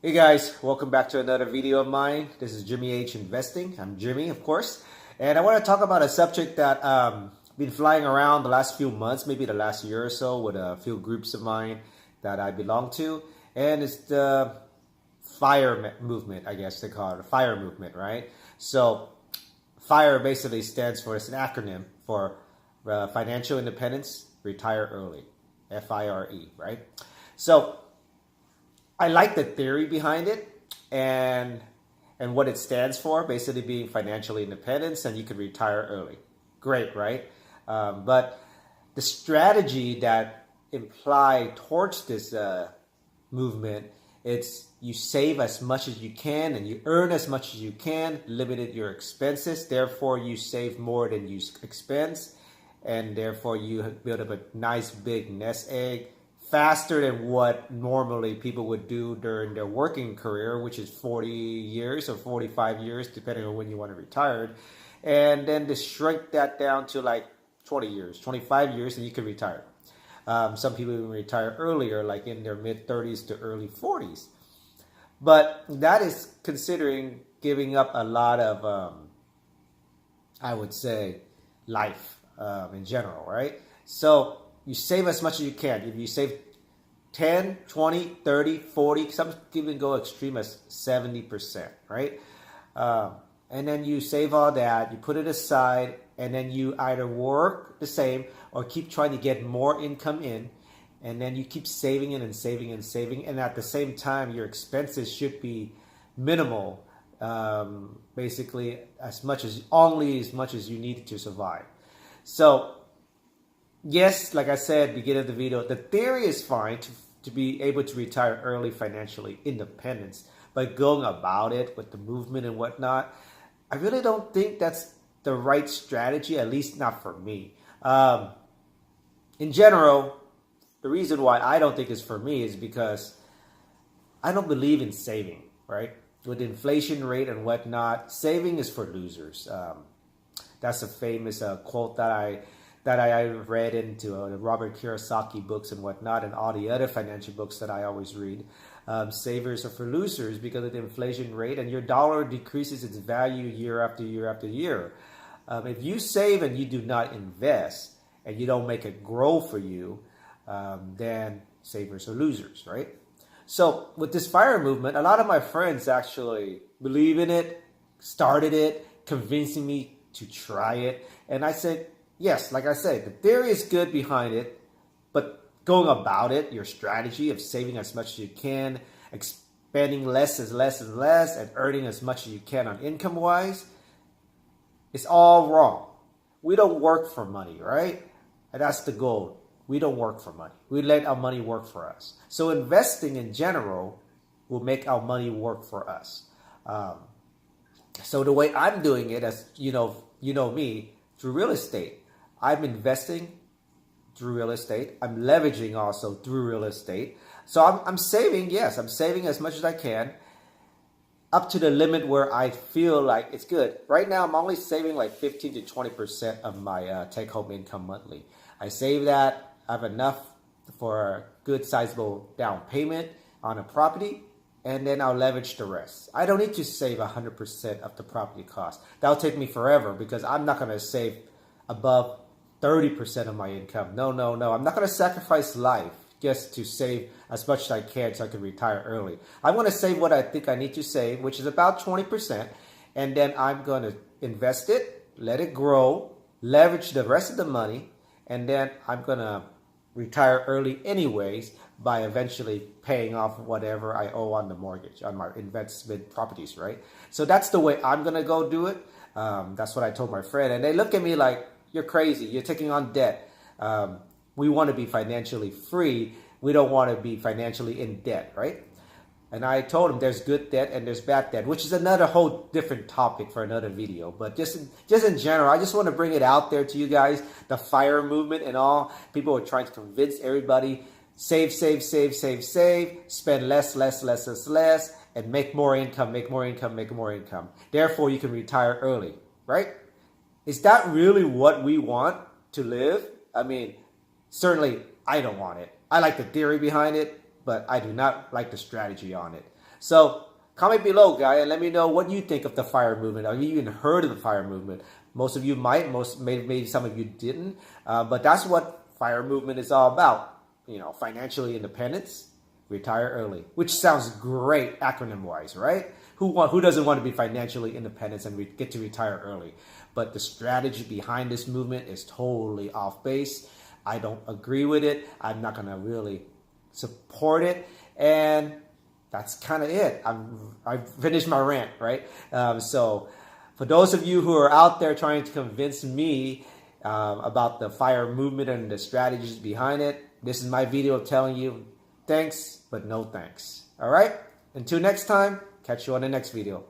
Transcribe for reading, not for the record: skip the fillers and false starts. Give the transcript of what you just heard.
Hey guys, welcome back to another video of mine. This is Jimmy H Investing. I'm Jimmy, of course, and I want to talk about a subject that been flying around the last few months, maybe the last year or so, with a few groups of mine that I belong to, and it's the FIRE movement. I guess they call it the FIRE movement, right? So, FIRE basically stands for, it's an acronym for Financial Independence, Retire Early, F.I.R.E. Right? So I like the theory behind it and what it stands for, basically being financially independent and you can retire early. Great, right? But the strategy that imply towards this movement, it's you save as much as you can and you earn as much as you can, limited your expenses. Therefore, you save more than you expense, and therefore you build up a nice big nest egg faster than what normally people would do during their working career, which is 40 years or 45 years, depending on when you want to retire. And then to shrink that down to like 20 years, 25 years, and you can retire. Some people even retire earlier, like in their mid-30s to early 40s. But that is considering giving up a lot of, I would say, life in general, right? So you save as much as you can. If you save 10, 20, 30, 40, some even go extreme as 70%, right? And then you save all that, you put it aside, and then you either work the same or keep trying to get more income in, and then you keep saving it and saving and saving, and at the same time, your expenses should be minimal, basically only as much as you need to survive. So yes, like I said, beginning of the video, the theory is fine to be able to retire early financially independence, but going about it with the movement and whatnot, I really don't think that's the right strategy, at least not for me. In general, the reason why I don't think it's for me is because I don't believe in saving, right? With the inflation rate and whatnot, saving is for losers. That's a famous quote that I read into the Robert Kiyosaki books and whatnot, and all the other financial books that I always read. Savers are for losers because of the inflation rate, and your dollar decreases its value year after year after year. If you save and you do not invest, and you don't make it grow for you, then savers are losers, right? So with this FIRE movement, a lot of my friends actually believe in it, started it, convincing me to try it. And I said, yes, like I said, the theory is good behind it, but going about it, your strategy of saving as much as you can, spending less and less and less, and earning as much as you can on income-wise, it's all wrong. We don't work for money, right? And that's the goal. We don't work for money. We let our money work for us. So investing in general will make our money work for us. So the way I'm doing it, as you know me, through real estate. I'm investing through real estate. I'm leveraging also through real estate. So I'm saving, yes, I'm saving as much as I can up to the limit where I feel like it's good. Right now, I'm only saving like 15 to 20% of my take-home income monthly. I save that. I have enough for a good sizable down payment on a property, and then I'll leverage the rest. I don't need to save 100% of the property cost. That'll take me forever because I'm not going to save above 30% of my income. No. I'm not going to sacrifice life just to save as much as I can so I can retire early. I'm going to save what I think I need to save, which is about 20%, and then I'm going to invest it, let it grow, leverage the rest of the money, and then I'm going to retire early anyways by eventually paying off whatever I owe on the mortgage, on my investment properties, right? So that's the way I'm going to go do it. That's what I told my friend. And they look at me like, you're crazy. You're taking on debt. We want to be financially free. We don't want to be financially in debt, right? And I told him there's good debt and there's bad debt, which is another whole different topic for another video. But just in general, I just want to bring it out there to you guys, the FIRE movement and all. People are trying to convince everybody, save, spend less, and make more income. Therefore, you can retire early, right? Is that really what we want to live? I mean, certainly I don't want it. I like the theory behind it, but I do not like the strategy on it. So comment below, guys, and let me know what you think of the FIRE movement. Have you even heard of the FIRE movement? Most of you might, maybe some of you didn't, but that's what FIRE movement is all about. You know, financially independence, retire early, which sounds great acronym-wise, right? Who doesn't want to be financially independent and get to retire early? But the strategy behind this movement is totally off base. I don't agree with it. I'm not going to really support it. And that's kind of it. I've finished my rant, right? So for those of you who are out there trying to convince me about the FIRE movement and the strategies behind it, this is my video telling you thanks, but no thanks. All right? Until next time, catch you on the next video.